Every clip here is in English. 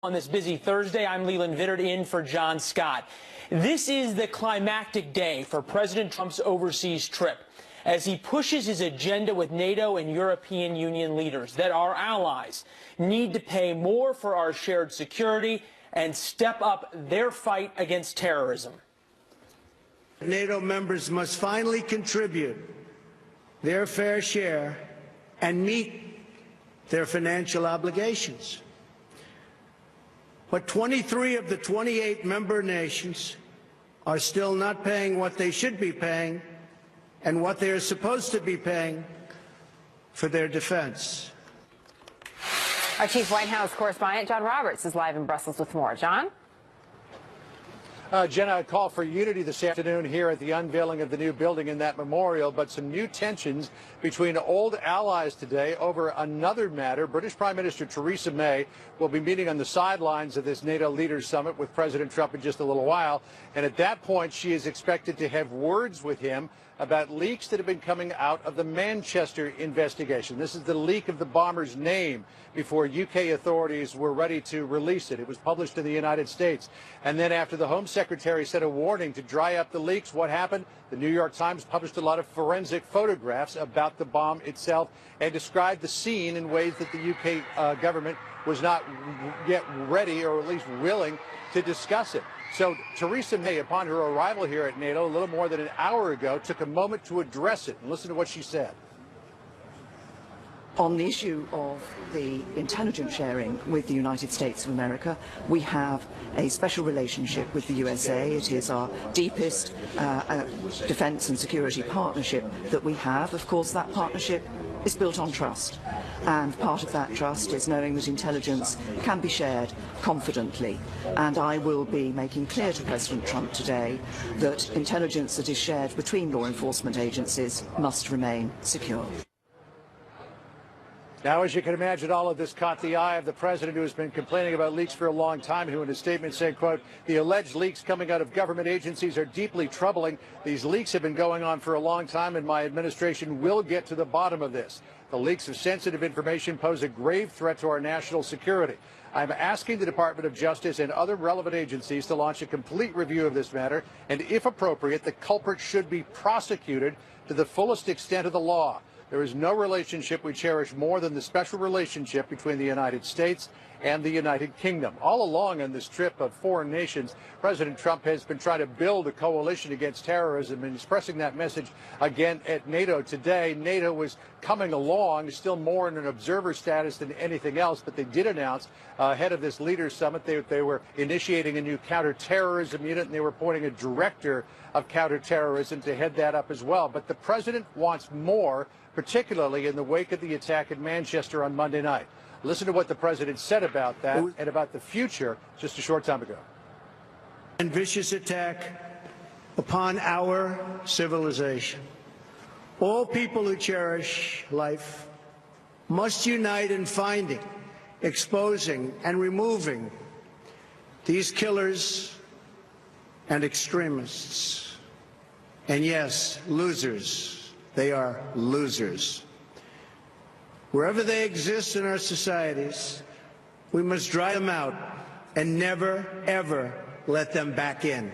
On this busy Thursday, I'm Leland Vittert in for John Scott. This is the climactic day for President Trump's overseas trip as he pushes his agenda with NATO and European Union leaders that our allies need to pay more for our shared security and step up their fight against terrorism. NATO members must finally contribute their fair share and meet their financial obligations. But 23 of the 28 member nations are still not paying what they should be paying and what they are supposed to be paying for their defense. Our chief White House correspondent, John Roberts, is live in Brussels with more. John? Jenna, a call for unity this afternoon here at the unveiling of the new building in that memorial, but some new tensions between old allies today over another matter. British Prime Minister Theresa May will be meeting on the sidelines of this NATO Leaders Summit with President Trump in just a little while, and at that point she is expected to have words with him about leaks that have been coming out of the Manchester investigation. This is the leak of the bomber's name before UK authorities were ready to release it. It was published in the United States. And then after the Home Secretary sent a warning to dry up the leaks, what happened? The New York Times published a lot of forensic photographs about the bomb itself and described the scene in ways that the UK government was not yet ready or at least willing to discuss it. So Theresa May, upon her arrival here at NATO a little more than an hour ago, took a moment to address it. And listen to what she said. On the issue of the intelligence sharing with the United States of America, we have a special relationship with the USA. It is our deepest defense and security partnership that we have. Of course, that partnership is built on trust, and part of that trust is knowing that intelligence can be shared confidently. And I will be making clear to President Trump today that intelligence that is shared between law enforcement agencies must remain secure. Now, as you can imagine, all of this caught the eye of the president, who has been complaining about leaks for a long time, who in a statement said, quote, "The alleged leaks coming out of government agencies are deeply troubling. These leaks have been going on for a long time, and my administration will get to the bottom of this. The leaks of sensitive information pose a grave threat to our national security. I'm asking the Department of Justice and other relevant agencies to launch a complete review of this matter, and if appropriate, the culprit should be prosecuted to the fullest extent of the law. There is no relationship we cherish more than the special relationship between the United States and the United Kingdom." All along on this trip of foreign nations, President Trump has been trying to build a coalition against terrorism and expressing that message again at NATO today. NATO is coming along, still more in an observer status than anything else, but they did announce ahead of this Leaders Summit they were initiating a new counterterrorism unit, and they were appointing a director of counterterrorism to head that up as well. But the president wants more, particularly in the wake of the attack in Manchester on Monday night. Listen to what the president said about that and about the future just a short time ago. And vicious attack upon our civilization. All people who cherish life must unite in finding, exposing, and removing these killers and extremists. And yes, losers. They are losers. Wherever they exist in our societies, we must drive them out and never, ever let them back in.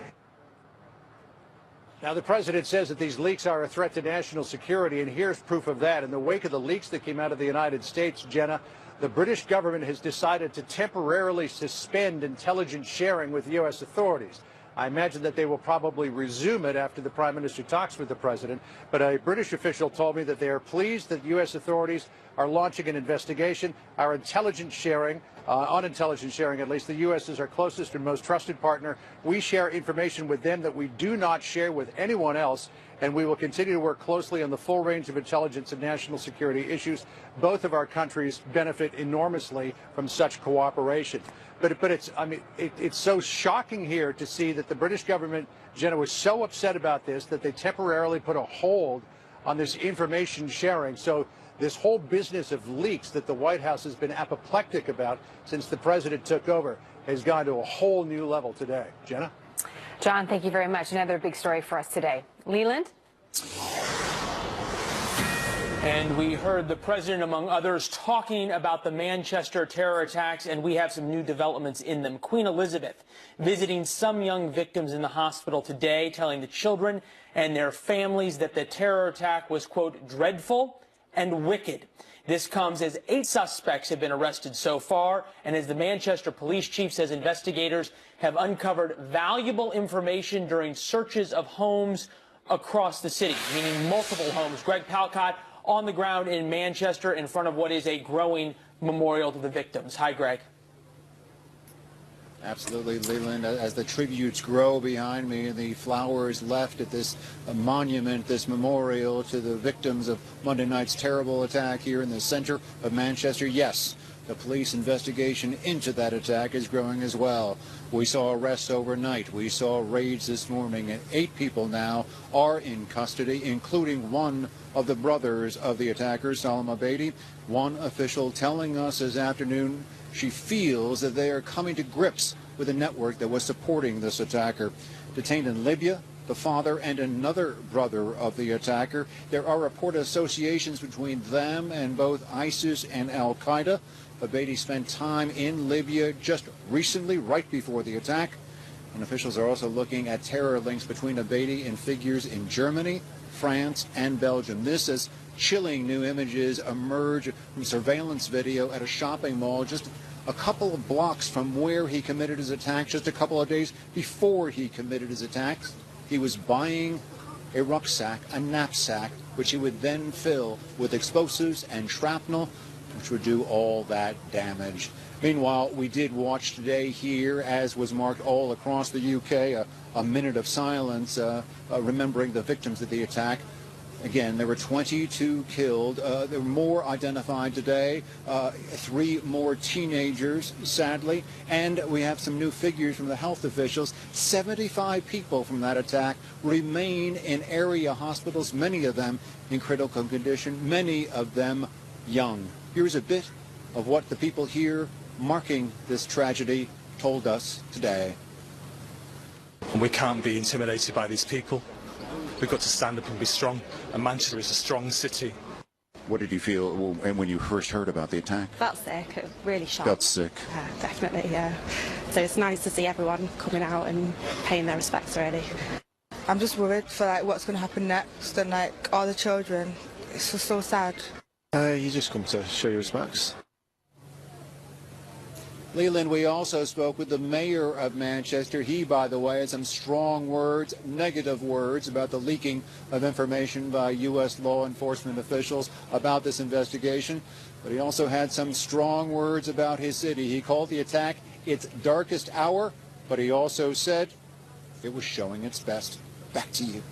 Now, the president says that these leaks are a threat to national security, and here's proof of that. In the wake of the leaks that came out of the United States, Jenna, the British government has decided to temporarily suspend intelligence sharing with U.S. authorities. I imagine that they will probably resume it after the Prime Minister talks with the President, but a British official told me that they are pleased that U.S. authorities are launching an investigation. Our intelligence sharing, on intelligence sharing at least, the U.S. is our closest and most trusted partner. We share information with them that we do not share with anyone else, and we will continue to work closely on the full range of intelligence and national security issues. Both of our countries benefit enormously from such cooperation. But it's so shocking here to see that the British government, Jenna, was so upset about this that they temporarily put a hold on this information sharing. So this whole business of leaks that the White House has been apoplectic about since the president took over has gone to a whole new level today. Jenna? John, thank you very much. Another big story for us today. Leland? And we heard the president, among others, talking about the Manchester terror attacks, and we have some new developments in them. Queen Elizabeth visiting some young victims in the hospital today, telling the children and their families that the terror attack was, quote, dreadful and wicked. This comes as 8 suspects have been arrested so far, and as the Manchester police chief says, investigators have uncovered valuable information during searches of homes across the city, meaning multiple homes. Greg Palcott on the ground in Manchester in front of what is a growing memorial to the victims. Hi, Greg. Absolutely, Leland. As the tributes grow behind me and the flowers left at this monument, this memorial to the victims of Monday night's terrible attack here in the center of Manchester, yes, the police investigation into that attack is growing as well. We saw arrests overnight. We saw raids this morning, and 8 people now are in custody, including one of the brothers of the attackers, Salam Abedi. One official telling us this afternoon she feels that they are coming to grips with a network that was supporting this attacker. Detained in Libya, the father and another brother of the attacker. There are reported associations between them and both ISIS and Al-Qaeda. Abedi spent time in Libya just recently, right before the attack. And officials are also looking at terror links between Abedi and figures in Germany, France, and Belgium. This as chilling new images emerge from surveillance video at a shopping mall just a couple of blocks from where he committed his attack, just a couple of days before he committed his attacks. He was buying a rucksack, a knapsack, which he would then fill with explosives and shrapnel, which would do all that damage. Meanwhile, we did watch today here, as was marked all across the UK, a minute of silence remembering the victims of the attack. Again, there were 22 killed. There were more identified today, 3 more teenagers, sadly, and we have some new figures from the health officials. 75 people from that attack remain in area hospitals, many of them in critical condition, many of them young. Here's a bit of what the people here marking this tragedy told us today. We can't be intimidated by these people. We've got to stand up and be strong, and Manchester is a strong city. What did you feel when you first heard about the attack? Felt sick, really shocked. Felt sick? Definitely, yeah. So it's nice to see everyone coming out and paying their respects, really. I'm just worried for what's going to happen next, and all the children. It's just so sad. You just come to show your respects. Leland, we also spoke with the mayor of Manchester. He, by the way, had some strong words, negative words, about the leaking of information by U.S. law enforcement officials about this investigation. But he also had some strong words about his city. He called the attack its darkest hour, but he also said it was showing its best. Back to you.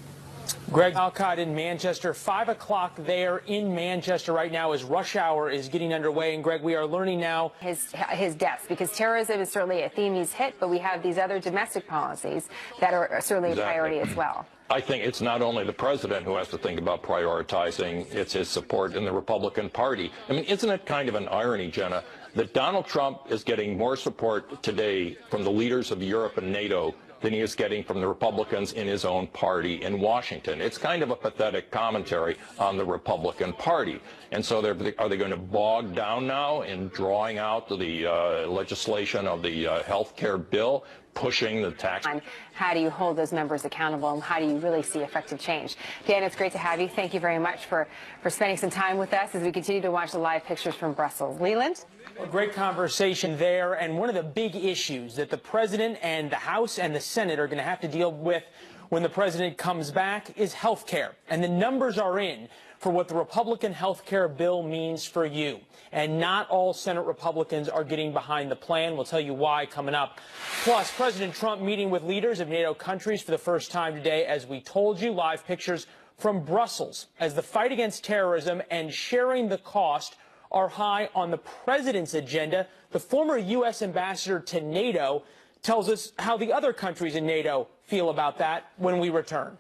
Greg Palcott in Manchester, 5 o'clock there in Manchester right now as rush hour is getting underway. And Greg, we are learning now his deaths, because terrorism is certainly a theme he's hit, but we have these other domestic policies that are certainly a priority as well. I think it's not only the president who has to think about prioritizing, it's his support in the Republican Party. I mean, isn't it kind of an irony, Jenna, that Donald Trump is getting more support today from the leaders of Europe and NATO than he is getting from the Republicans in his own party in Washington? It's kind of a pathetic commentary on the Republican Party. And so are they going to bog down now in drawing out the legislation of the health care bill, pushing the tax? How do you hold those members accountable, and how do you really see effective change? Dan, it's great to have you. Thank you very much for spending some time with us as we continue to watch the live pictures from Brussels. Leland? A great conversation there, and one of the big issues that the president and the House and the Senate are going to have to deal with when the president comes back is health care. And the numbers are in for what the Republican health care bill means for you. And not all Senate Republicans are getting behind the plan. We'll tell you why coming up. Plus, President Trump meeting with leaders of NATO countries for the first time today, as we told you. Live pictures from Brussels as the fight against terrorism and sharing the cost are high on the president's agenda. The former U.S. ambassador to NATO tells us how the other countries in NATO feel about that when we return.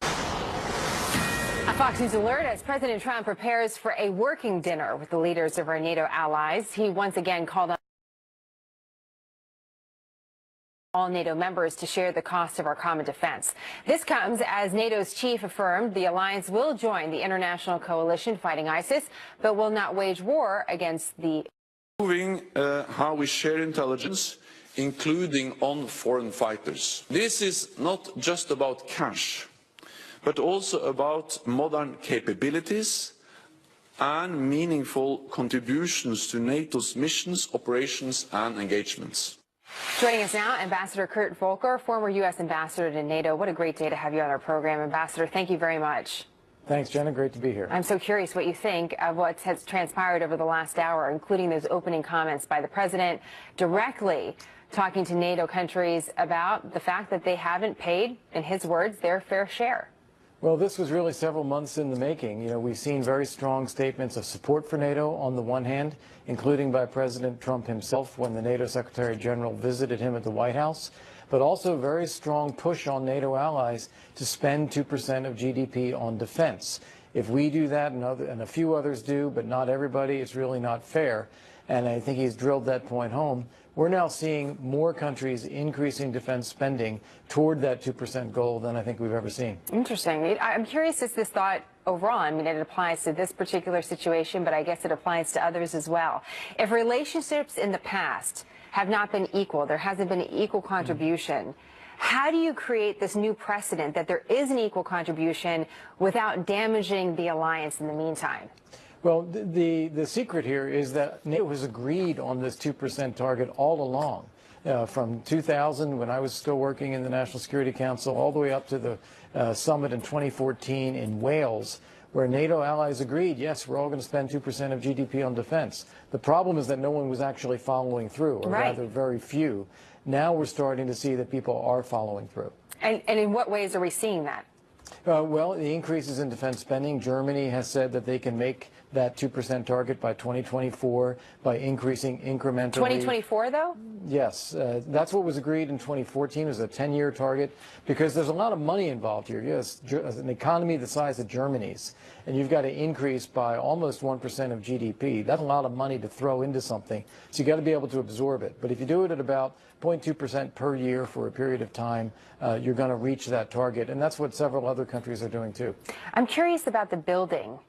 A Fox News alert as President Trump prepares for a working dinner with the leaders of our NATO allies. He once again called on all NATO members to share the cost of our common defense. This comes as NATO's chief affirmed the alliance will join the international coalition fighting ISIS, but will not wage war against the... Improving how we share intelligence, including on foreign fighters. This is not just about cash, but also about modern capabilities and meaningful contributions to NATO's missions, operations and engagements. Joining us now, Ambassador Kurt Volker, former U.S. ambassador to NATO. What a great day to have you on our program, Ambassador. Thank you very much. Thanks, Jenna. Great to be here. I'm so curious what you think of what has transpired over the last hour, including those opening comments by the president directly talking to NATO countries about the fact that they haven't paid, in his words, their fair share. Well, this was really several months in the making. You know, we've seen very strong statements of support for NATO on the one hand, including by President Trump himself when the NATO Secretary General visited him at the White House, but also very strong push on NATO allies to spend 2% of GDP on defense. If we do that and a few others do, but not everybody, it's really not fair. And I think he's drilled that point home. We're now seeing more countries increasing defense spending toward that 2% goal than I think we've ever seen. Interesting. I'm curious, is this thought overall? I mean, it applies to this particular situation, but I guess it applies to others as well. If relationships in the past have not been equal, there hasn't been an equal contribution, how do you create this new precedent that there is an equal contribution without damaging the alliance in the meantime? Well, the secret here is that NATO has agreed on this 2% target all along. From 2000, when I was still working in the National Security Council, all the way up to the summit in 2014 in Wales, where NATO allies agreed, yes, we're all going to spend 2% of GDP on defense. The problem is that no one was actually following through, or rather very few. Now we're starting to see that people are following through. And in what ways are we seeing that? Well, the increases in defense spending. Germany has said that they can make that 2% target by 2024 by increasing incrementally. 2024, though? Yes. That's what was agreed in 2014. It was a 10-year target because there's a lot of money involved here. Yes, an economy the size of Germany's, and you've got to increase by almost 1% of GDP. That's a lot of money to throw into something, so you've got to be able to absorb it. But if you do it at about 0.2% per year for a period of time, you're going to reach that target, and that's what several other countries are doing too. I'm curious about the building,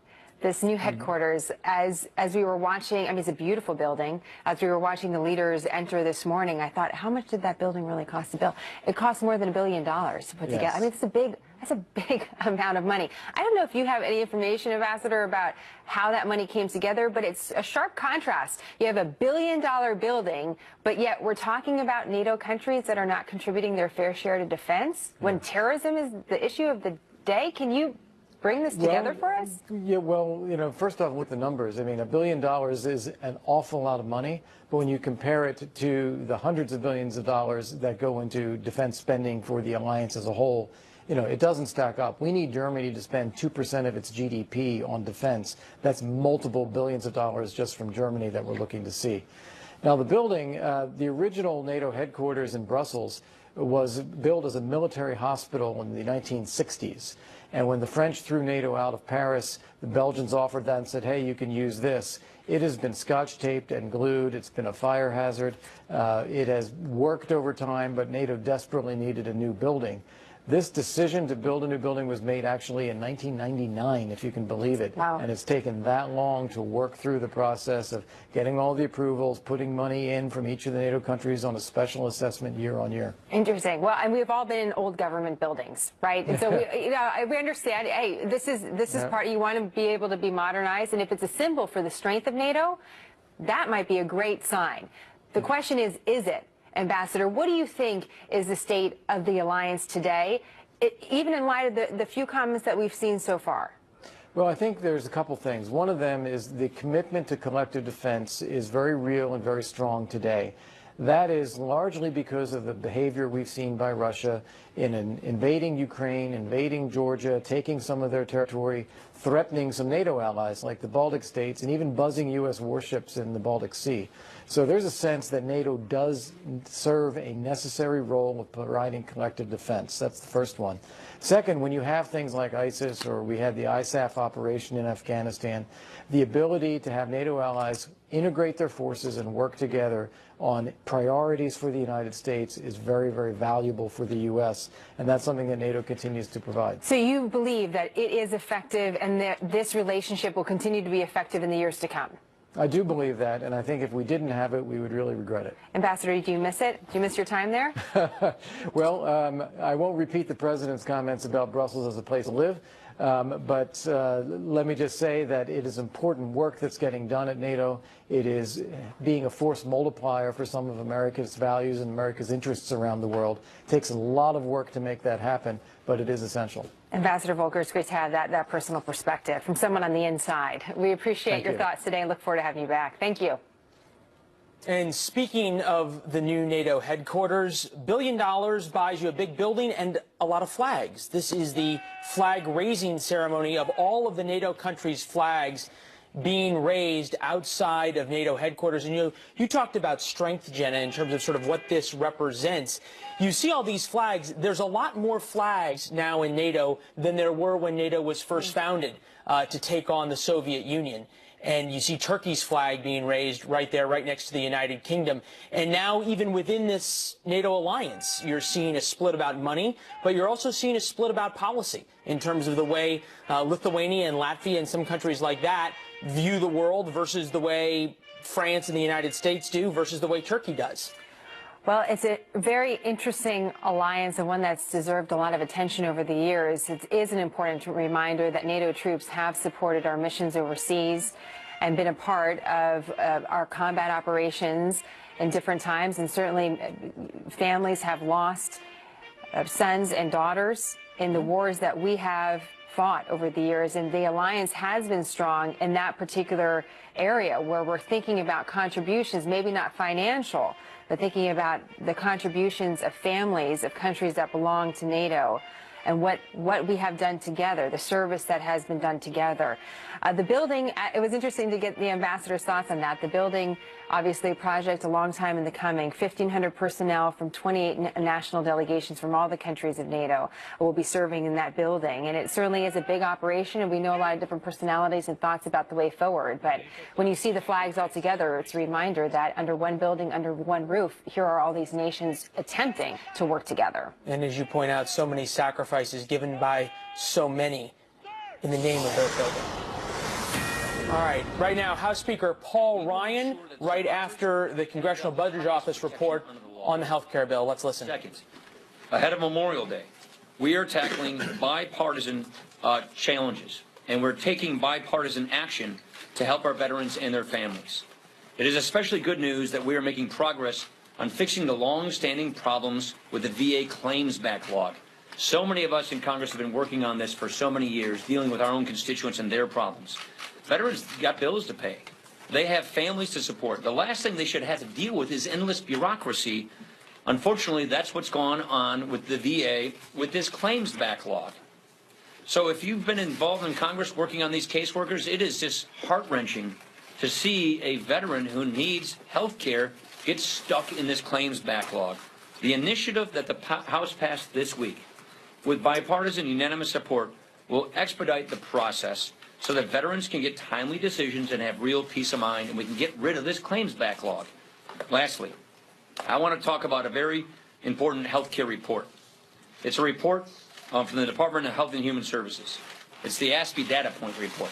this new headquarters. As we were watching, I mean, it's a beautiful building. As we were watching the leaders enter this morning, I thought, how much did that building really cost to build? It cost more than $1 billion to put together. I mean, that's a big amount of money. I don't know if you have any information, Ambassador, about how that money came together, but it's a sharp contrast. You have $1 billion building, but yet we're talking about NATO countries that are not contributing their fair share to defense when terrorism is the issue of the day. Can you bring this together for us? Yeah, well, you know, first off, with the numbers, I mean, $1 billion is an awful lot of money, but when you compare it to the hundreds of billions of dollars that go into defense spending for the alliance as a whole, you know, it doesn't stack up. We need Germany to spend 2% of its GDP on defense. That's multiple billions of dollars just from Germany that we're looking to see. Now, the building, the original NATO headquarters in Brussels was built as a military hospital in the 1960s. And when the French threw NATO out of Paris, the Belgians offered that and said, hey, you can use this. It has been scotch taped and glued. It's been a fire hazard. It has worked over time, but NATO desperately needed a new building. This decision to build a new building was made actually in 1999, if you can believe it. Wow. And it's taken that long to work through the process of getting all the approvals, putting money in from each of the NATO countries on a special assessment year on year. Interesting. Well, and we've all been in old government buildings, right? And so we understand, hey, this is part, you want to be able to be modernized, and if it's a symbol for the strength of NATO, that might be a great sign. The question is it? Ambassador, what do you think is the state of the alliance today, even in light of the few comments that we've seen so far? Well, I think there's a couple things. One of them is the commitment to collective defense is very real and very strong today. That is largely because of the behavior we've seen by Russia in invading Ukraine, invading Georgia, taking some of their territory, threatening some NATO allies like the Baltic states, and even buzzing U.S. warships in the Baltic Sea. So there's a sense that NATO does serve a necessary role of providing collective defense. That's the first one. Second, when you have things like ISIS, or we had the ISAF operation in Afghanistan, the ability to have NATO allies integrate their forces and work together on priorities for the United States is very, very valuable for the U.S., and that's something that NATO continues to provide. So you believe that it is effective and that this relationship will continue to be effective in the years to come? I do believe that, and I think if we didn't have it, we would really regret it. Ambassador, do you miss it? Do you miss your time there? Well, I won't repeat the President's comments about Brussels as a place to live, but let me just say that it is important work that's getting done at NATO. It is being a force multiplier for some of America's values and America's interests around the world. It takes a lot of work to make that happen, but it is essential. Ambassador Volker, it's great to have that personal perspective from someone on the inside. We appreciate your thoughts today and look forward to having you back. Thank you. And speaking of the new NATO headquarters, $1 billion buys you a big building and a lot of flags. This is the flag raising ceremony of all of the NATO countries' flags being raised outside of NATO headquarters. And you talked about strength, Jenna, in terms of sort of what this represents. You see all these flags. There's a lot more flags now in NATO than there were when NATO was first founded to take on the Soviet Union. And you see Turkey's flag being raised right there, right next to the United Kingdom. And now, even within this NATO alliance, you're seeing a split about money, but you're also seeing a split about policy in terms of the way Lithuania and Latvia and some countries like that view the world versus the way France and the United States do versus the way Turkey does. Well, it's a very interesting alliance and one that's deserved a lot of attention over the years. It is an important reminder that NATO troops have supported our missions overseas and been a part of our combat operations in different times. And certainly families have lost sons and daughters in the wars that we have fought over the years. And the alliance has been strong in that particular area where we're thinking about contributions, maybe not financial, but thinking about the contributions of families of countries that belong to NATO and what we have done together, the service that has been done together. The building, it was interesting to get the ambassador's thoughts on that. The building, obviously a project a long time in the coming. 1,500 personnel from 28 national delegations from all the countries of NATO will be serving in that building. And it certainly is a big operation, and we know a lot of different personalities and thoughts about the way forward. But when you see the flags all together, it's a reminder that under one building, under one roof, here are all these nations attempting to work together. And as you point out, so many sacrifices given by so many in the name of their building. All right now, House Speaker Paul Ryan, right after the Congressional Budget Office report on the health care bill. Let's listen. Ahead of Memorial Day, we are tackling bipartisan challenges, and we're taking bipartisan action to help our veterans and their families. It is especially good news that we are making progress on fixing the long-standing problems with the VA claims backlog. So many of us in Congress have been working on this for so many years, dealing with our own constituents and their problems. Veterans got bills to pay. They have families to support. The last thing they should have to deal with is endless bureaucracy. Unfortunately, that's what's gone on with the VA with this claims backlog. So if you've been involved in Congress working on these caseworkers, it is just heart-wrenching to see a veteran who needs health care get stuck in this claims backlog. The initiative that the House passed this week, with bipartisan unanimous support, will expedite the process so that veterans can get timely decisions and have real peace of mind, and we can get rid of this claims backlog. Lastly, I want to talk about a very important health care report. It's a report from the Department of Health and Human Services. It's the ASPE Data Point report.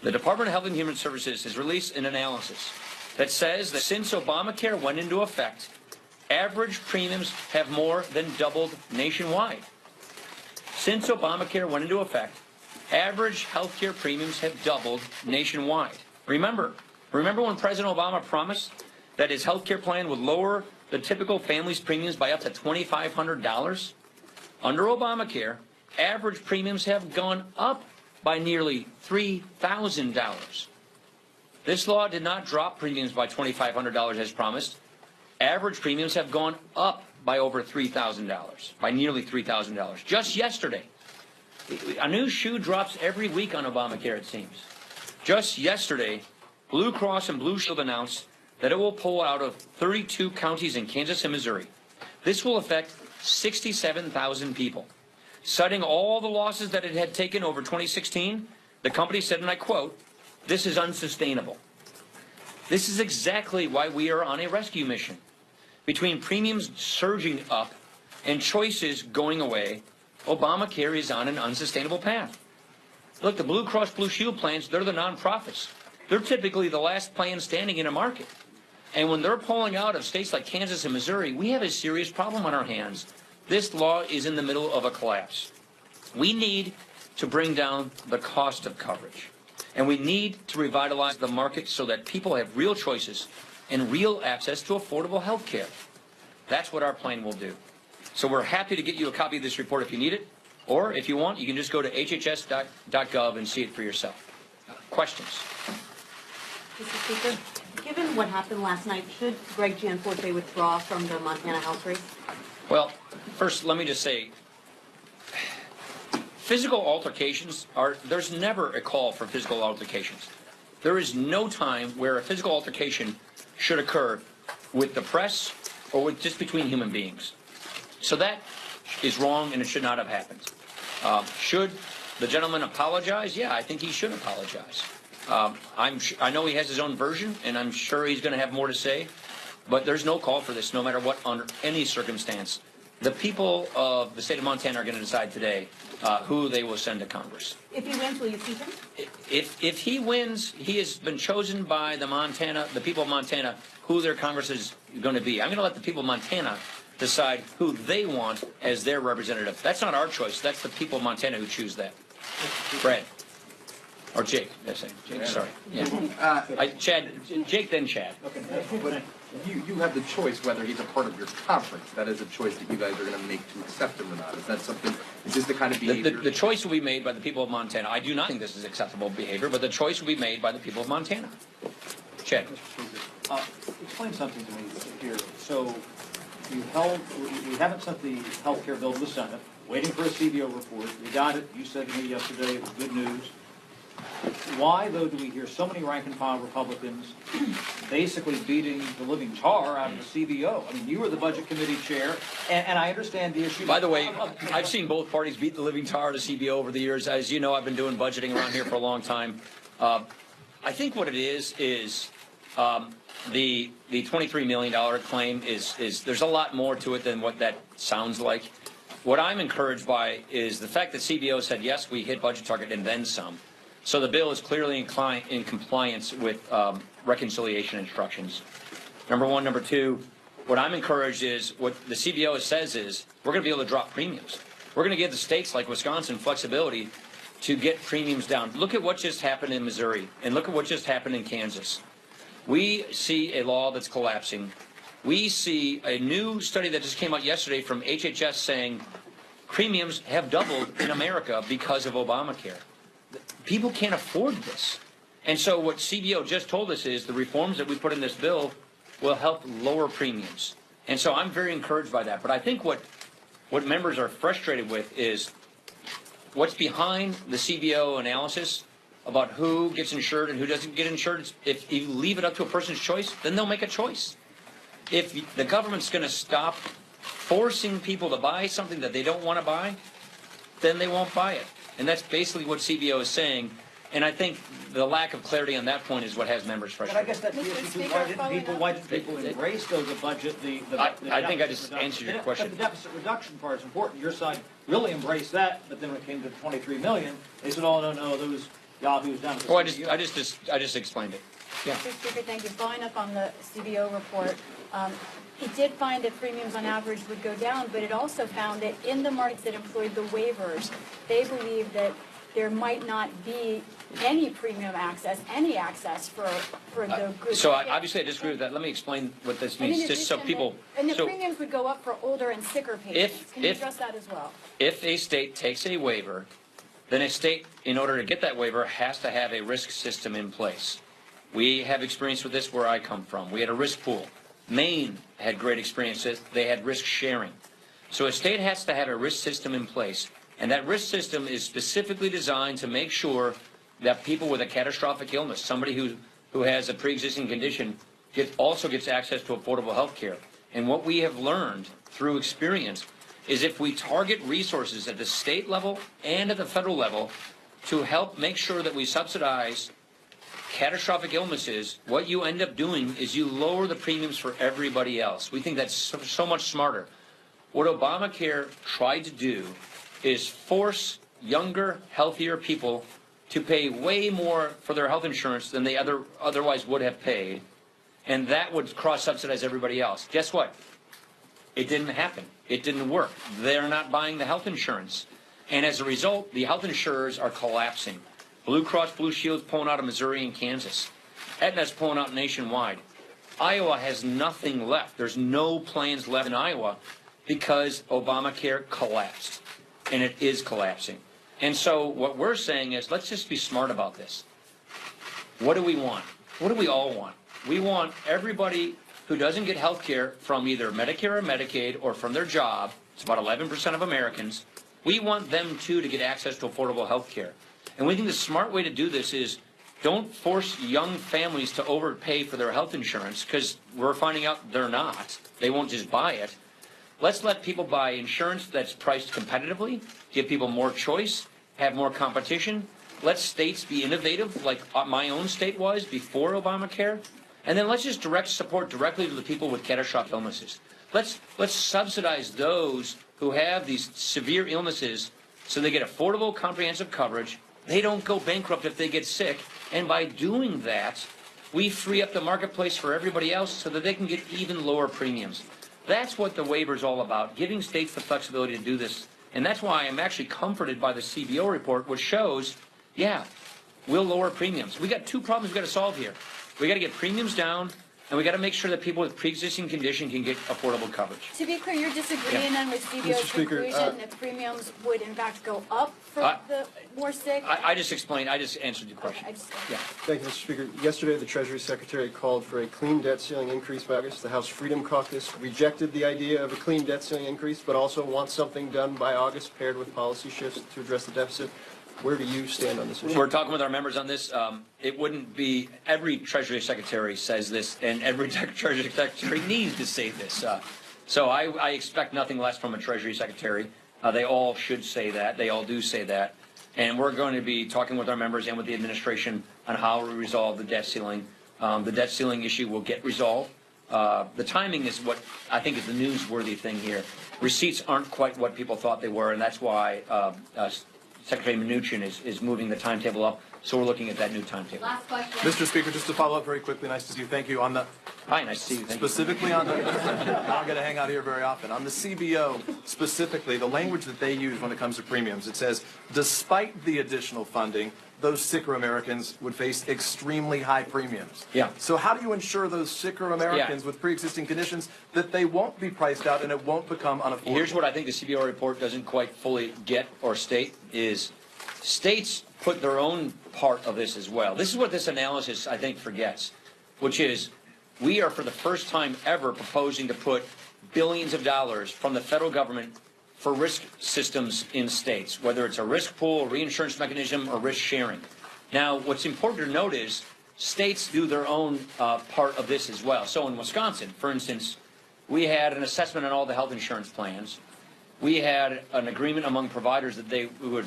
The Department of Health and Human Services has released an analysis that says that since Obamacare went into effect, average premiums have more than doubled nationwide. Since Obamacare went into effect, average health care premiums have doubled nationwide. Remember when President Obama promised that his health care plan would lower the typical family's premiums by up to $2,500? Under Obamacare, average premiums have gone up by nearly $3,000. This law did not drop premiums by $2,500 as promised. Average premiums have gone up by over $3,000, by nearly $3,000. Just yesterday, a new shoe drops every week on Obamacare, it seems. Just yesterday, Blue Cross and Blue Shield announced that it will pull out of 32 counties in Kansas and Missouri. This will affect 67,000 people. Citing all the losses that it had taken over 2016, the company said, and I quote, This is unsustainable. This is exactly why we are on a rescue mission. Between premiums surging up and choices going away, Obamacare is on an unsustainable path. Look, the Blue Cross Blue Shield plans, they're the nonprofits. They're typically the last plan standing in a market. And when they're pulling out of states like Kansas and Missouri, we have a serious problem on our hands. This law is in the middle of a collapse. We need to bring down the cost of coverage. And we need to revitalize the market so that people have real choices and real access to affordable health care. That's what our plan will do. So we're happy to get you a copy of this report if you need it. Or if you want, you can just go to hhs.gov and see it for yourself. Questions? Mr. Speaker, given what happened last night, should Greg Gianforte withdraw from the Montana House race? Well, first, let me just say, physical altercations there's never a call for physical altercations. There is no time where a physical altercation should occur with the press or with just between human beings. So that is wrong and it should not have happened. Should the gentleman apologize? Yeah, I think he should apologize. I know he has his own version, and I'm sure he's going to have more to say, but there's no call for this, no matter what, under any circumstance. The people of the state of Montana are going to decide today who they will send to Congress. If he wins, will you keep him? If he wins, he has been chosen by the people of Montana, who their Congress is going to be. I'm going to let the people of Montana decide who they want as their representative. That's not our choice. That's the people of Montana who choose that. Brad. Or Jake. That's it. Jake, sorry. Yeah. Chad. Jake, then Chad. Okay. But you have the choice whether he's a part of your conference. That is a choice that you guys are going to make to accept him or not. Is that something? Is this the kind of behavior? The choice will be made by the people of Montana. I do not think this is acceptable behavior, but the choice will be made by the people of Montana. Chad. Explain something to me here. So we haven't sent the health care bill to the Senate, waiting for a CBO report. We got it. You said to me yesterday it was good news. Why, though, do we hear so many rank-and-file Republicans basically beating the living tar out of the CBO? I mean, you were the Budget Committee chair, and I understand the issue. By the way, I've seen both parties beat the living tar out of CBO over the years. As you know, I've been doing budgeting around here for a long time. I think what it is the $23 million claim is there's a lot more to it than what that sounds like. What I'm encouraged by is the fact that CBO said, yes, we hit budget target and then some. So the bill is clearly in compliance with reconciliation instructions. Number one. Number two, what I'm encouraged is what the CBO says is we're going to be able to drop premiums. We're going to give the states like Wisconsin flexibility to get premiums down. Look at what just happened in Missouri, and look at what just happened in Kansas. We see a law that's collapsing. We see a new study that just came out yesterday from HHS saying premiums have doubled in America because of Obamacare. People can't afford this. And so what CBO just told us is the reforms that we put in this bill will help lower premiums. And so I'm very encouraged by that. But I think what members are frustrated with is what's behind the CBO analysis about who gets insured and who doesn't get insured. If you leave it up to a person's choice, then they'll make a choice. If the government's going to stop forcing people to buy something that they don't want to buy, then they won't buy it. And that's basically what CBO is saying. And I think the lack of clarity on that point is what has members frustrated. But I guess that's the issue. Why didn't people embrace those a budget? I think I just answered your question. But the deficit reduction part is important. Your side really embraced that, but then when it came to 23 million, they said, "Oh no, those yahoos down at the." Oh, I just explained it. Yeah. Mr. Speaker, thank you. Following up on the CBO report, it did find that premiums on average would go down, but it also found that in the markets that employed the waivers, they believe that there might not be any premium access, any access for the goods. So obviously I disagree with that. Let me explain what this means, just so people. And the premiums would go up for older and sicker patients. Can you address that as well? If a state takes a waiver, then a state, in order to get that waiver, has to have a risk system in place. We have experience with this where I come from. We had a risk pool. Maine had great experiences. They had risk sharing. So a state has to have a risk system in place. And that risk system is specifically designed to make sure that people with a catastrophic illness, somebody who has a pre-existing condition, also gets access to affordable health care. And what we have learned through experience is if we target resources at the state level and at the federal level to help make sure that we subsidize catastrophic illnesses, what you end up doing is you lower the premiums for everybody else. We think that's so much smarter. What Obamacare tried to do is force younger, healthier people to pay way more for their health insurance than they otherwise would have paid, and that would cross-subsidize everybody else. Guess what? It didn't happen. It didn't work. They're not buying the health insurance. And as a result, the health insurers are collapsing. Blue Cross Blue Shield's pulling out of Missouri and Kansas. Aetna's pulling out nationwide. Iowa has nothing left. There's no plans left in Iowa because Obamacare collapsed, and it is collapsing. And so what we're saying is, let's just be smart about this. What do we want? What do we all want? We want everybody who doesn't get health care from either Medicare or Medicaid or from their job, it's about 11% of Americans, we want them too to get access to affordable health care. And we think the smart way to do this is don't force young families to overpay for their health insurance, because we're finding out they're not. They won't just buy it. Let's let people buy insurance that's priced competitively, give people more choice, have more competition. Let states be innovative like my own state was before Obamacare. And then let's just direct support directly to the people with catastrophic illnesses. Let's subsidize those who have these severe illnesses so they get affordable, comprehensive coverage. They don't go bankrupt if they get sick. And by doing that, we free up the marketplace for everybody else so that they can get even lower premiums. That's what the waiver is all about, giving states the flexibility to do this. And that's why I'm actually comforted by the CBO report, which shows, yeah, we'll lower premiums. We got two problems we got to solve here. We got to get premiums down, and we got to make sure that people with pre-existing condition can get affordable coverage. To be clear, you're disagreeing then with CBO's conclusion that premiums would in fact go up for the more sick? I just explained. I just answered your question. Okay, yeah. Thank you, Mr. Speaker. Yesterday, the Treasury Secretary called for a clean debt ceiling increase by August. The House Freedom Caucus rejected the idea of a clean debt ceiling increase, but also wants something done by August paired with policy shifts to address the deficit. Where do you stand on this issue? We're talking with our members on this. It wouldn't be every Treasury Secretary says this, and every Treasury Secretary needs to say this. So I expect nothing less from a Treasury Secretary. They all should say that. They all do say that. And we're going to be talking with our members and with the administration on how we resolve the debt ceiling. The debt ceiling issue will get resolved. The timing is what I think is the newsworthy thing here. Receipts aren't quite what people thought they were, and that's why Secretary Mnuchin is moving the timetable up, so we're looking at that new timetable. Last question. Mr. Speaker, just to follow up very quickly, nice to see you. Thank you. On the Hi, nice to see you. Thank specifically you. on the I'm going to hang out here very often. On the CBO, specifically, the language that they use when it comes to premiums, it says, despite the additional funding, those sicker Americans would face extremely high premiums. Yeah. So how do you ensure those sicker Americans with pre-existing conditions that they won't be priced out and it won't become unaffordable? Here's what I think the CBO report doesn't quite fully get or state is states put their own part of this as well. This is what this analysis, I think, forgets, which is we are for the first time ever proposing to put billions of dollars from the federal government for risk systems in states, whether it's a risk pool, reinsurance mechanism, or risk sharing. Now, what's important to note is states do their own part of this as well. So in Wisconsin, for instance, we had an assessment on all the health insurance plans. We had an agreement among providers that they would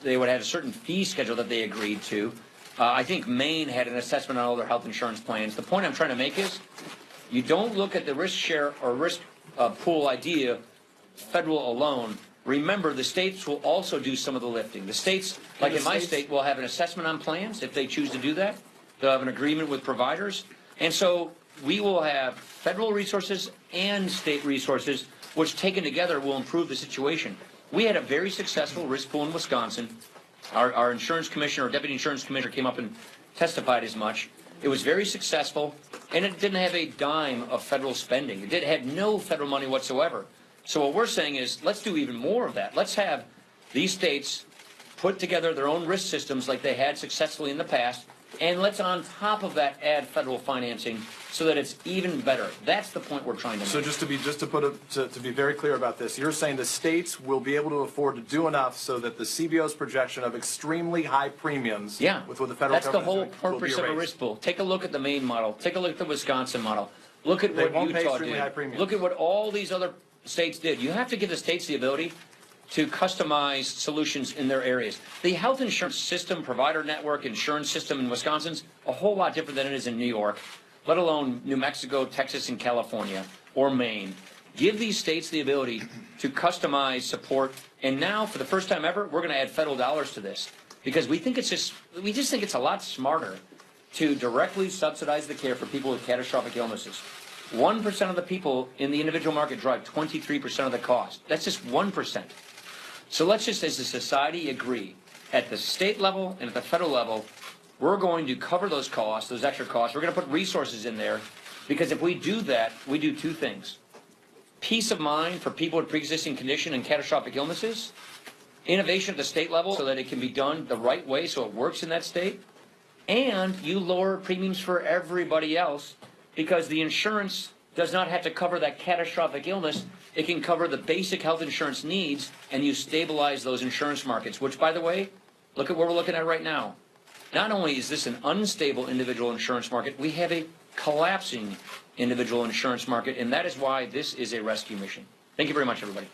have a certain fee schedule that they agreed to. I think Maine had an assessment on all their health insurance plans. The point I'm trying to make is you don't look at the risk share or risk pool idea federal alone. Remember, the states will also do some of the lifting. The states, like in my state, will have an assessment on plans if they choose to do that. They'll have an agreement with providers. And so we will have federal resources and state resources, which taken together will improve the situation. We had a very successful risk pool in Wisconsin. Our insurance commissioner, or deputy insurance commissioner, came up and testified as much. It was very successful, and it didn't have a dime of federal spending. It had no federal money whatsoever. So what we're saying is, let's do even more of that. Let's have these states put together their own risk systems like they had successfully in the past, and let's on top of that add federal financing so that it's even better. That's the point we're trying to make. So just to be very clear about this, you're saying the states will be able to afford to do enough so that the CBO's projection of extremely high premiums with what the federal that's the government whole will be purpose of a erased. risk pool. Take a look at the Maine model. Take a look at the Wisconsin model. Look at They what won't pay Utah extremely high did. premiums. Look at what all these other states did. You have to give the states the ability to customize solutions in their areas. The health insurance system, provider network, insurance system in Wisconsin's a whole lot different than it is in New York, let alone New Mexico, Texas, and California, or Maine. Give these states the ability to customize support, and now, for the first time ever, we're going to add federal dollars to this, because we just think it's a lot smarter to directly subsidize the care for people with catastrophic illnesses. 1% of the people in the individual market drive 23% of the cost. That's just 1%. So let's just, as a society, agree at the state level and at the federal level, we're going to cover those costs, those extra costs. We're going to put resources in there, because if we do that, we do two things. Peace of mind for people with pre-existing condition and catastrophic illnesses, innovation at the state level so that it can be done the right way so it works in that state, and you lower premiums for everybody else, because the insurance does not have to cover that catastrophic illness. It can cover the basic health insurance needs, and you stabilize those insurance markets, which, by the way, look at what we're looking at right now. Not only is this an unstable individual insurance market, we have a collapsing individual insurance market, and that is why this is a rescue mission. Thank you very much, everybody.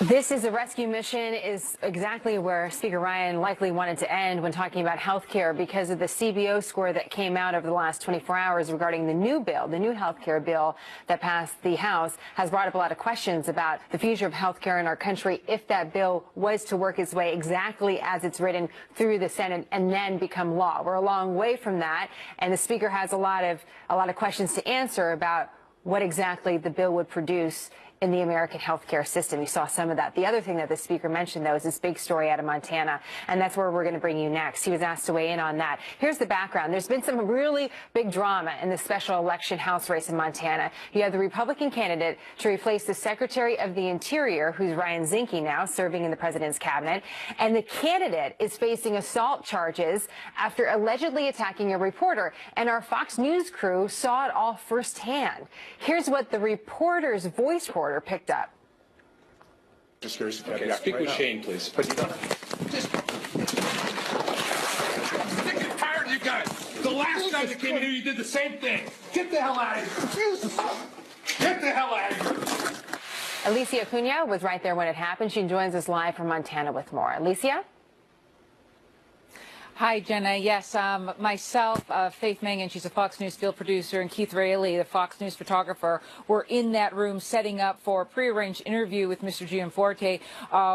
This is a rescue mission is exactly where Speaker Ryan likely wanted to end when talking about health care, because of the CBO score that came out over the last 24 hours regarding the new bill, the new health care bill that passed the House, has brought up a lot of questions about the future of health care in our country if that bill was to work its way exactly as it's written through the Senate and then become law. We're a long way from that, and the Speaker has a lot of questions to answer about what exactly the bill would produce in the American healthcare system. You saw some of that. The other thing that the Speaker mentioned, though, is this big story out of Montana, and that's where we're going to bring you next. He was asked to weigh in on that. Here's the background. There's been some really big drama in the special election House race in Montana. You have the Republican candidate to replace the Secretary of the Interior, who's Ryan Zinke now, serving in the president's cabinet, and the candidate is facing assault charges after allegedly attacking a reporter, and our Fox News crew saw it all firsthand. Here's what the reporter's voice recorder picked up. Just curious. Okay, speak with Shane, please. But you don't. Just sick and tired of you guys. The last guy that came in here, you did the same thing. Get the hell out of here. Get the hell out of here. Alicia Acuna was right there when it happened. She joins us live from Montana with more. Alicia? Hi, Jenna. Yes, myself, Faith Mangan, she's a Fox News field producer, and Keith Raley, the Fox News photographer, were in that room setting up for a prearranged interview with Mr. Gianforte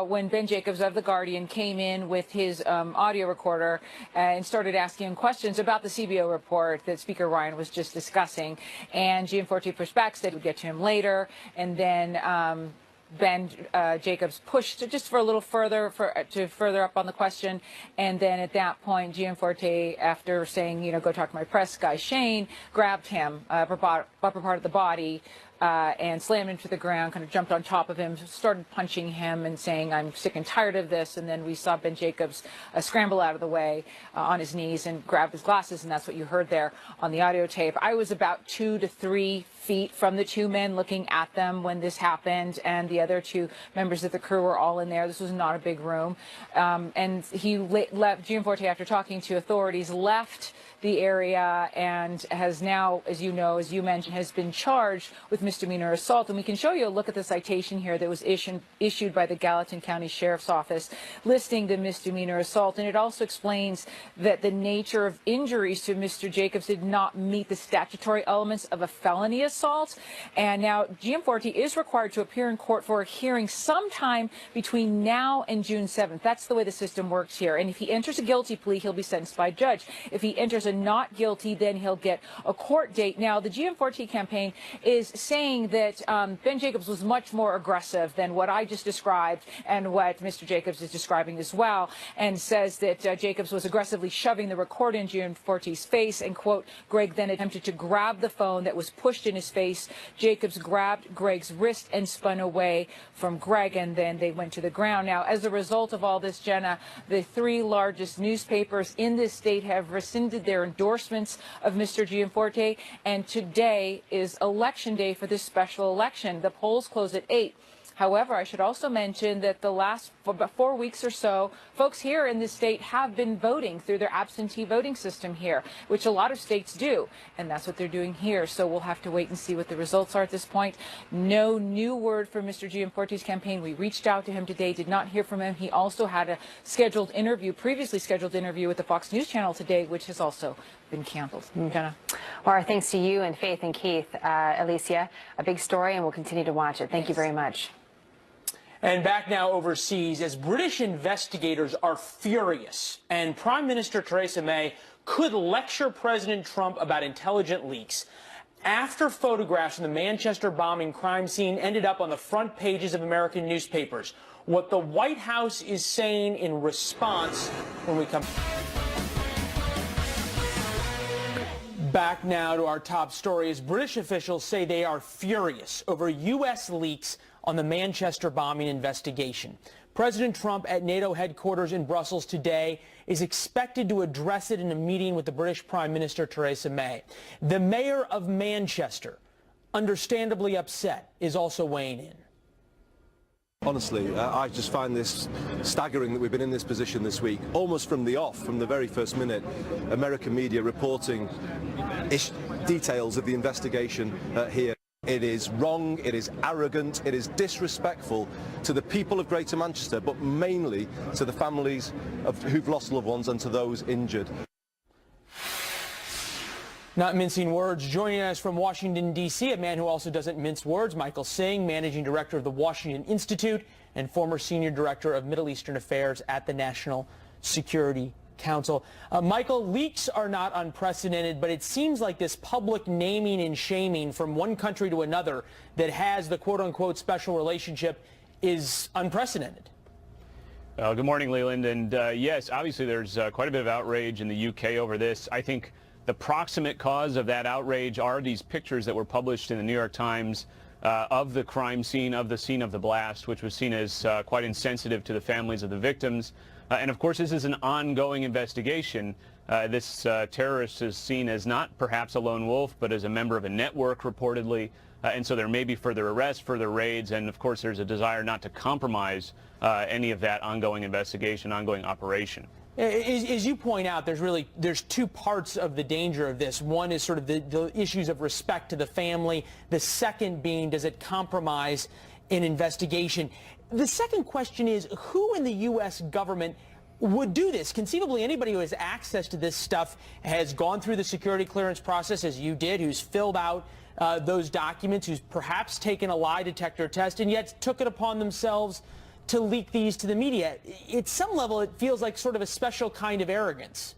when Ben Jacobs of The Guardian came in with his audio recorder and started asking him questions about the CBO report that Speaker Ryan was just discussing. And Gianforte pushed back, said he would get to him later, and then Ben Jacobs pushed just for a little further to further up on the question, and then at that point Gianforte, after saying, you know, go talk to my press guy Shane, grabbed him upper part of the body and slammed him to the ground, kind of jumped on top of him, started punching him and saying, I'm sick and tired of this. And then we saw Ben Jacobs scramble out of the way on his knees and grab his glasses, and that's what you heard there on the audio tape. I was about 2 to 3 feet from the two men looking at them when this happened, and the other two members of the crew were all in there. This was not a big room. And he left, Gianforte, after talking to authorities, left the area and has now, as you know, as you mentioned, has been charged with misdemeanor assault. And we can show you a look at the citation here that was issued by the Gallatin County Sheriff's Office listing the misdemeanor assault. And it also explains that the nature of injuries to Mr. Jacobs did not meet the statutory elements of a felony assault. And now Gianforte is required to appear in court for a hearing sometime between now and June 7th. That's the way the system works here. And if he enters a guilty plea, he'll be sentenced by a judge. If he enters a not guilty, then he'll get a court date. Now, the Gianforte campaign is saying that Ben Jacobs was much more aggressive than what I just described and what Mr. Jacobs is describing as well, and says that Jacobs was aggressively shoving the recorder in Gianforte's face, and, quote, Greg then attempted to grab the phone that was pushed in his face. Jacobs grabbed Greg's wrist and spun away from Greg, and then they went to the ground. Now, as a result of all this, Jenna, the 3 largest newspapers in this state have rescinded their endorsements of Mr. Gianforte, and today is election day for this special election. The polls close at 8. However, I should also mention that the last 4 weeks or so, folks here in this state have been voting through their absentee voting system here, which a lot of states do, and that's what they're doing here. So we'll have to wait and see what the results are at this point. No new word from Mr. Gianforte's campaign. We reached out to him today, did not hear from him. He also had a previously scheduled interview with the Fox News Channel today, which has also been canceled. Jenna. Well, our thanks to you and Faith and Keith. Alicia, a big story, and we'll continue to watch it. Thank you very much. And back now overseas, as British investigators are furious, and Prime Minister Theresa May could lecture President Trump about intelligent leaks after photographs from the Manchester bombing crime scene ended up on the front pages of American newspapers. What the White House is saying in response when we come back now to our top story, as British officials say they are furious over U.S. leaks on the Manchester bombing investigation. President Trump at NATO headquarters in Brussels today is expected to address it in a meeting with the British Prime Minister Theresa May. The mayor of Manchester, understandably upset, is also weighing in. Honestly, I just find this staggering that we've been in this position this week, almost from the very first minute, American media reporting details of the investigation here. It is wrong, it is arrogant, it is disrespectful to the people of Greater Manchester, but mainly to the families who've lost loved ones and to those injured. Not mincing words. Joining us from Washington, D.C., a man who also doesn't mince words, Michael Singh, Managing Director of the Washington Institute and former Senior Director of Middle Eastern Affairs at the National Security Council. Michael, leaks are not unprecedented, but it seems like this public naming and shaming from one country to another that has the quote-unquote special relationship is unprecedented. Good morning, Leland. And yes, obviously there's quite a bit of outrage in the UK over this. I think the proximate cause of that outrage are these pictures that were published in the New York Times of the crime scene, of the scene of the blast, which was seen as quite insensitive to the families of the victims. And of course, this is an ongoing investigation. This terrorist is seen as not perhaps a lone wolf, but as a member of a network, reportedly. And so there may be further arrests, further raids, and of course there's a desire not to compromise any of that ongoing investigation, ongoing operation. As you point out, there's two parts of the danger of this. One is sort of the issues of respect to the family. The second being, does it compromise an investigation? The second question is, who in the U.S. government would do this? Conceivably, anybody who has access to this stuff has gone through the security clearance process, as you did, who's filled out those documents, who's perhaps taken a lie detector test, and yet took it upon themselves to leak these to the media. At some level, it feels like sort of a special kind of arrogance.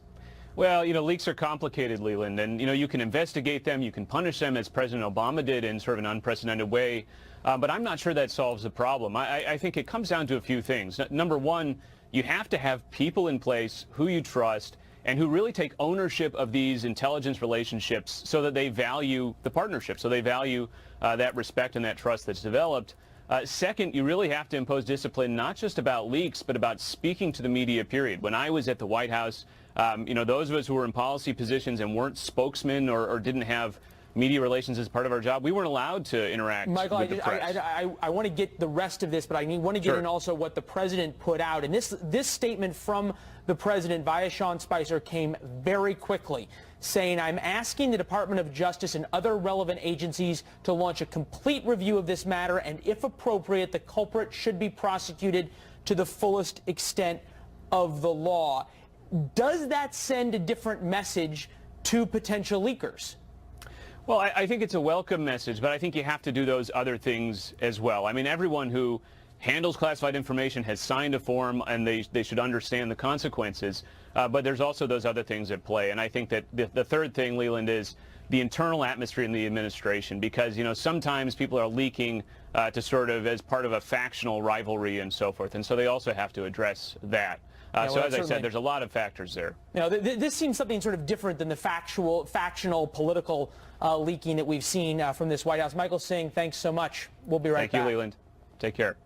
Well, leaks are complicated, Leland, and, you can investigate them, you can punish them, as President Obama did in sort of an unprecedented way, but I'm not sure that solves the problem. I think it comes down to a few things. Number one, you have to have people in place who you trust and who really take ownership of these intelligence relationships so that they value the partnership, so they value that respect and that trust that's developed. Second, you really have to impose discipline, not just about leaks, but about speaking to the media, period. When I was at the White House, those of us who were in policy positions and weren't spokesmen or didn't have media relations as part of our job, we weren't allowed to interact with the press. I want to get the rest of this, but I want to get in also what the president put out. And this statement from the president via Sean Spicer came very quickly, saying, "I'm asking the Department of Justice and other relevant agencies to launch a complete review of this matter, and if appropriate, the culprit should be prosecuted to the fullest extent of the law." Does that send a different message to potential leakers? Well, I think it's a welcome message, but I think you have to do those other things as well. I mean, everyone who handles classified information has signed a form, and they should understand the consequences. But there's also those other things at play. And I think that the third thing, Leland, is the internal atmosphere in the administration, because, sometimes people are leaking to sort of as part of a factional rivalry and so forth. And so they also have to address that. So as I said, there's a lot of factors there. This seems something sort of different than the factional political leaking that we've seen from this White House. Michael Singh, thanks so much. We'll be right back. Thank you, Leland. Take care.